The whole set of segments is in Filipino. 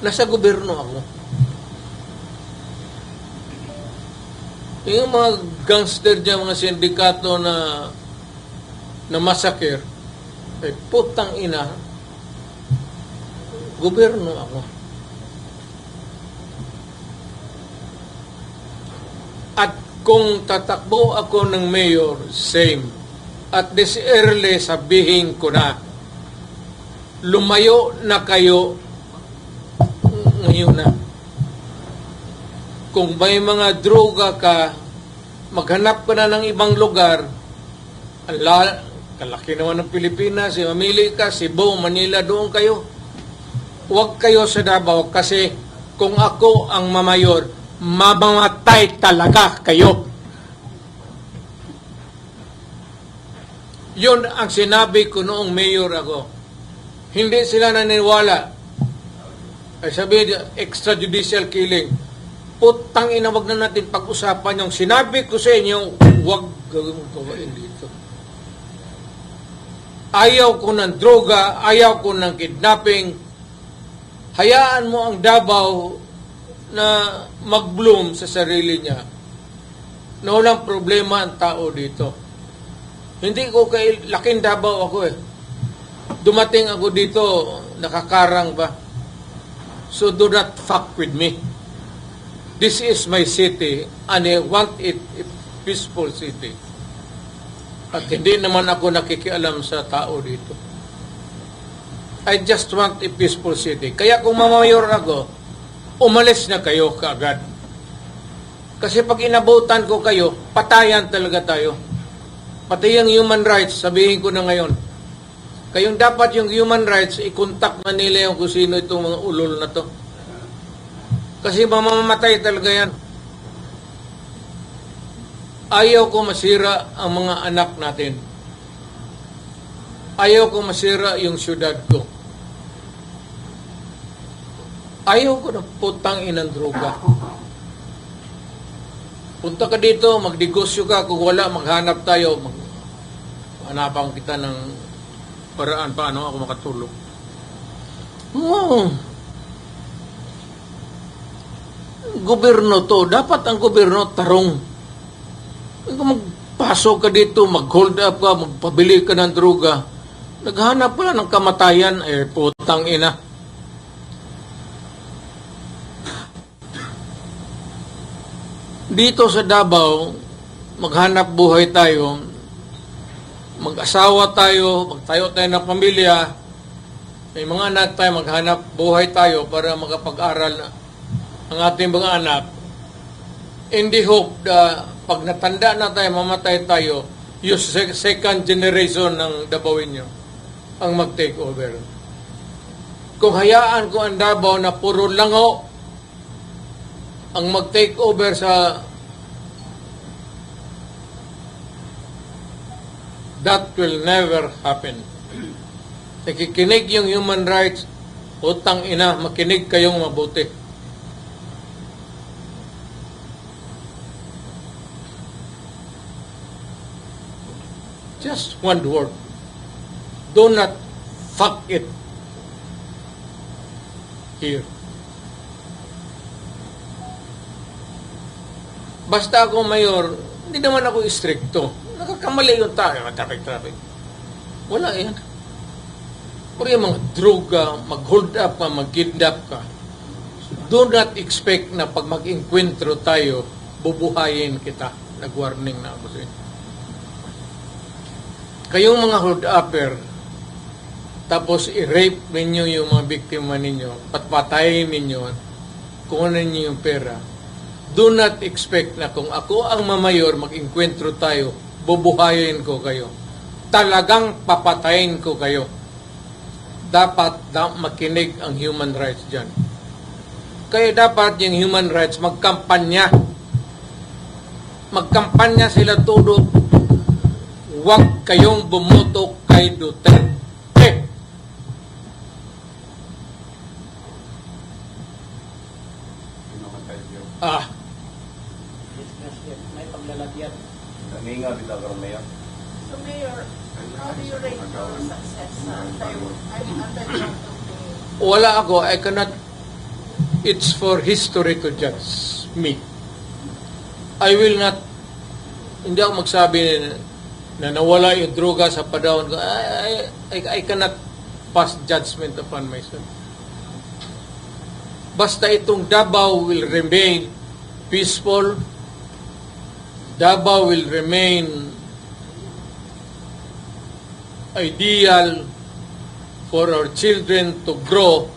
Nasa gobyerno ako. Yung mga gangster dyan, mga sindikato na massacre, ay putang ina, gobyerno ako. At kung tatakbo ako ng mayor, same. At this early, sabihin ko na, lumayo na kayo ngayon na. Kung may mga droga ka, maghanap ka na ng ibang lugar, kalaki naman ng Pilipinas, mamili ka, Cebu, Manila, doon kayo. Huwag kayo sa Davao kasi kung ako ang mamayor, mamamatay talaga kayo. Yun ang sinabi ko noong mayor ako. Hindi sila naniniwala. Ay sabi, extrajudicial killing. Putang ina, wag na natin pag-usapan yung sinabi ko sa inyo, wag gawin mong gawain dito. Ayaw ko ng droga, ayaw ko ng kidnapping. Hayaan mo ang Davao na mag-bloom sa sarili niya. Na walang problema ang tao dito. Hindi ko kay laking Davao ako eh. Dumating ako dito, nakakarang ba? So do not fuck with me. This is my city and I want it a peaceful city. At hindi naman ako nakikialam sa tao dito. I just want a peaceful city. Kaya kung mamayor ako, umalis na kayo kaagad. Kasi pag inabutan ko kayo, patayan talaga tayo. Pati yung human rights, sabihin ko na ngayon. Kayong dapat yung human rights, i-contact na nila yung kung sino itong mga ulol na to. Kasi mamamatay talaga yan. Ayaw ko masira ang mga anak natin. Ayaw ko masira yung syudad ko. Ayaw ko na putang inang droga. Punta ka dito, magdegosyo ka. Kung wala, maghanap tayo. Hanapan kita ng paraan paano ako makatulong. Gobyerno to. Dapat ang gobyerno tarong. Kung magpasok ka dito, mag-hold up ka, magpabili ka ng droga, naghanap pala ng kamatayan, putang ina. Dito sa Davao, maghanap buhay tayo, mag-asawa tayo, magtayo tayo ng pamilya, may mga anak tayo, maghanap buhay tayo para makapag-aral na ang ating mga anak. In the hope na pag natanda na tayo, mamatay tayo, yung second generation ng Davaoenyo ang mag-take over. Kung hayaan ko ang Davao na puro lango ang mag-take over that will never happen. Nakikinig yung human rights, utang ina, makinig kayong mabuti. Just one word. Do not fuck it here. Basta ako mayor, hindi naman ako istrikto. Nakakamali yung tayo, traffic. Wala yan. Pero yung mga droga, mag-hold up ka, mag-kidnap ka, do not expect na pag mag-enkwentro tayo, bubuhayin kita. Nag-warning na ako sa inyo. Kayong mga hold-upper, tapos i-rape ninyo yung mga biktima ninyo, patpatayin ninyo, kunin ninyo yung pera, do not expect na kung ako ang mamayor, mag-enkwentro tayo, bubuhayin ko kayo. Talagang papatayin ko kayo. Dapat makinig ang human rights dyan. Kaya dapat yung human rights magkampanya. Magkampanya sila todo. Huwag kayong bumoto kay Duterte. May paglalagyan. Naminga bitaw karon mayor. So Mayor, how do you rate your success sa under Wala ako, I cannot it's for history to judge me. I will not, hindi ako magsabi na nawala yung droga sa padawon ko. I cannot pass judgment upon myself. Basta itong Davao will remain peaceful, Davao will remain ideal for our children to grow.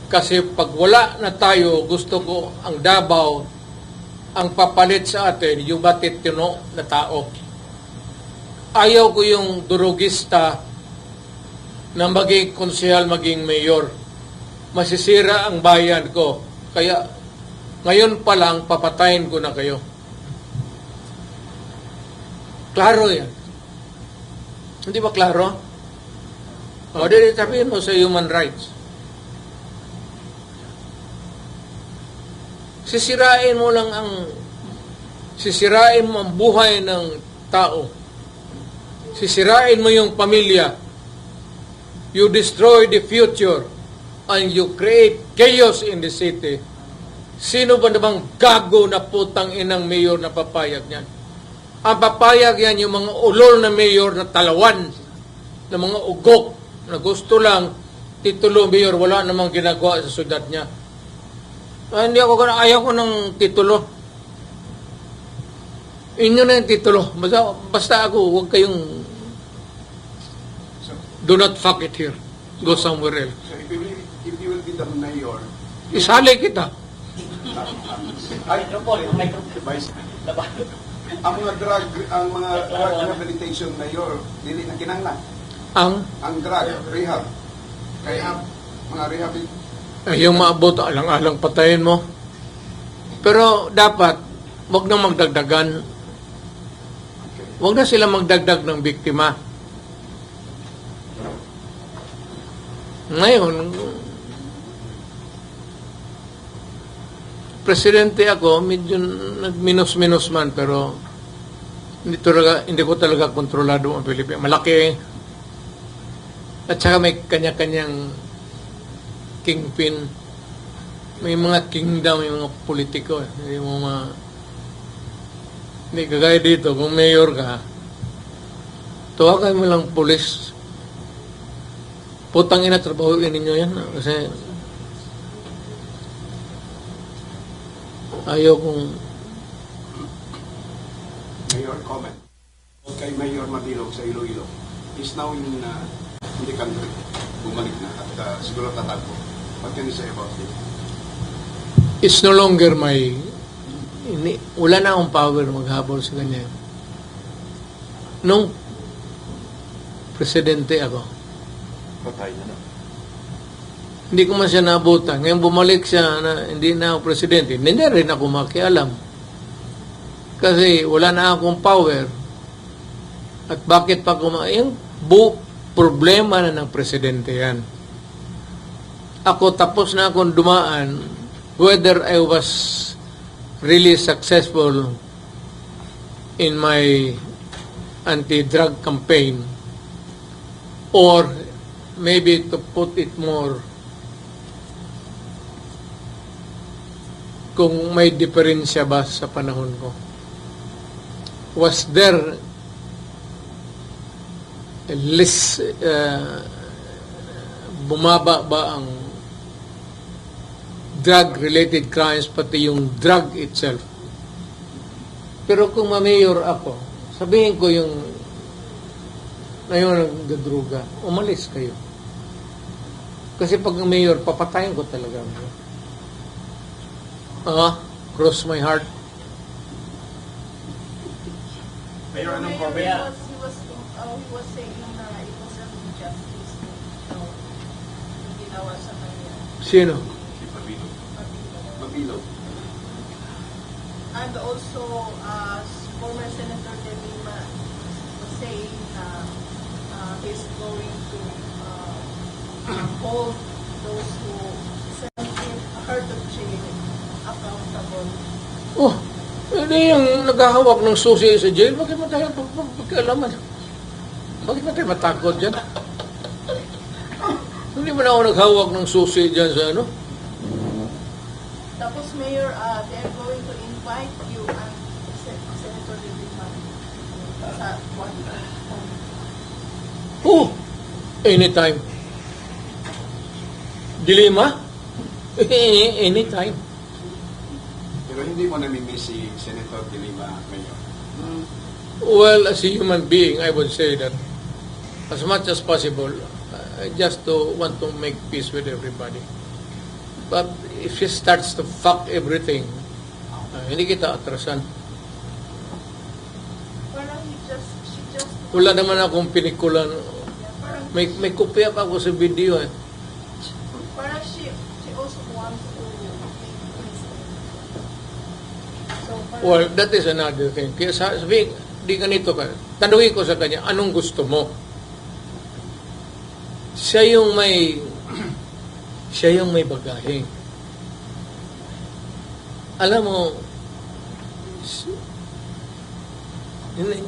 Kasi pag wala na tayo, gusto ko ang Davao, ang papalit sa atin, yung matitino na tao. Ayaw ko yung durugista na maging konsehal, maging mayor. Masisira ang bayan ko. Kaya ngayon pa lang, papatayin ko na kayo. Klaro yan. Hindi ba klaro? O, di sabihin mo sa human rights. Sisirain mo ang buhay ng tao. Sisirain mo yung pamilya. You destroy the future and you create chaos in the city. Sino ba namang gago na putang inang mayor na papayag niyan? Ang papayag yan yung mga ulol na mayor na talawan, na mga ugok, na gusto lang titulo mayor, wala namang ginagawa sa syudad niya. Hindi ako ganun, ayaw ko ng titulo. Inyo na yung titulo. Basta ako, huwag kayong do not fuck it here. Go somewhere else. So if you will be the mayor, Isali kita. Microphone, microphone. Vice, Laban. ang mga drug rehabilitation mayor, dili na kinanglan. Ang drug rehab. Kaya mga rehabilitation Yung maabot, alang-alang patayin mo. Pero dapat, wag na magdagdagan. Wag na sila magdagdag ng biktima. Ngayon, presidente ako, medyo nagminus-minus man, pero hindi ko talaga kontrolado ang Pilipinas. Malaki. At saka may kanya-kanyang kingpin. May mga kingdom, may mga politiko. Hindi kagaya dito, kung mayor ka, tawagan mo lang pulis. Putang ina, trabahuin ninyo yan. Kasi ayaw kong mayor comment. Kay Mayor Mabilog sa Iloilo is now in the country. Bumalik na at siguro tatagpo. What can you say about it? it's no longer wala na akong power maghabol sa kanya. Nung presidente ako, Patay na. hindi ko man siya naabutan. Ngayon bumalik siya na hindi na ako presidente. Hindi rin ako makialam. Kasi wala na akong power. At bakit pa yung problema na ng presidente yan. Ako tapos na akong dumaan whether I was really successful in my anti-drug campaign or maybe to put it more kung may diferensya ba sa panahon ko. Was there less bumaba ba ang drug-related crimes pati yung drug itself? Pero kung ma-mayor ako, sabihin ko yung ngayon nagdadruga, umalis kayo. Kasi pag mayor, papatayin ko talaga. Cross my heart. Mayor, anong Mayor, comment? he was saying na it was an injustice na ginawa sa kanya. Sino? Si Pabilo. Mabilog. And also, former Senator De Lima was saying he's going to hold those who sent him hurt of jail accountable. Oh, hindi yung naghahawak ng susi sa jail. Bakit mo tayo pagkalaman? Bakit mo tayo matakot dyan? Hindi mo na ako naghawak ng susi dyan sa ano? Tapos, Mayor, they're going to invite you and Senator De Lima sa body. Oh, anytime. Dilema? Anytime. Pero hindi mo namimiss si Senator De Lima, Mayor. Well, as a human being, I would say that as much as possible, I just want to make peace with everybody. But if she starts to fuck everything, hindi kita atrasan. Parang she just, Wala naman akong pinikulan. parang, May kopya pa ako sa video eh. parang she also wants to make peace. So, parang, Well, that is another thing. Kaya sabihin, di ganito ka. Tanungin ko sa kanya, anong gusto mo? Siya yung may bagahe. Alam mo, hindi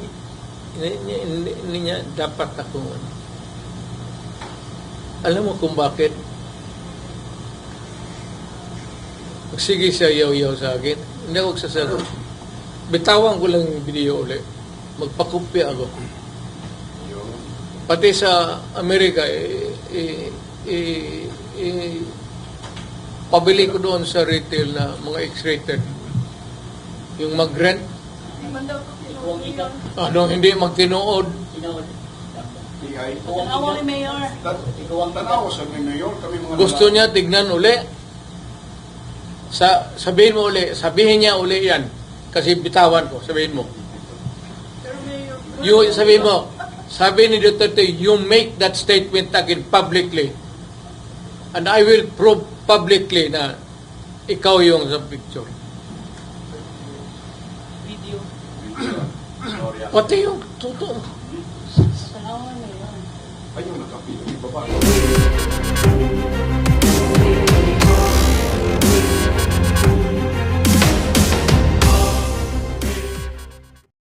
niya dapat ako. Alam mo kung bakit? Sige siya yaw-yaw sa akin. Hindi ako sasagot. Bitawan ko lang yung video ulit. Magpakopya ako. Yun. Pati sa Amerika, pabili ko doon sa retail na mga X-rated. Yung mag-rent, di man daw ito tinuwi yun. hindi magtinuod. PI. Tanawa ni Mayor. Tanaw sa Mayor, kami mga Gusto niya tignan uli. Sabihin niya uli yan. Kasi bitawan ko, sabihin mo. Pero Mayor, Sabi ni Duterte, you make that statement again publicly. And I will prove publicly na ikaw yung sa picture. Video. Sorry. Pati yung totoo. Tanawan na yun. Ayun, nakapili. Babae.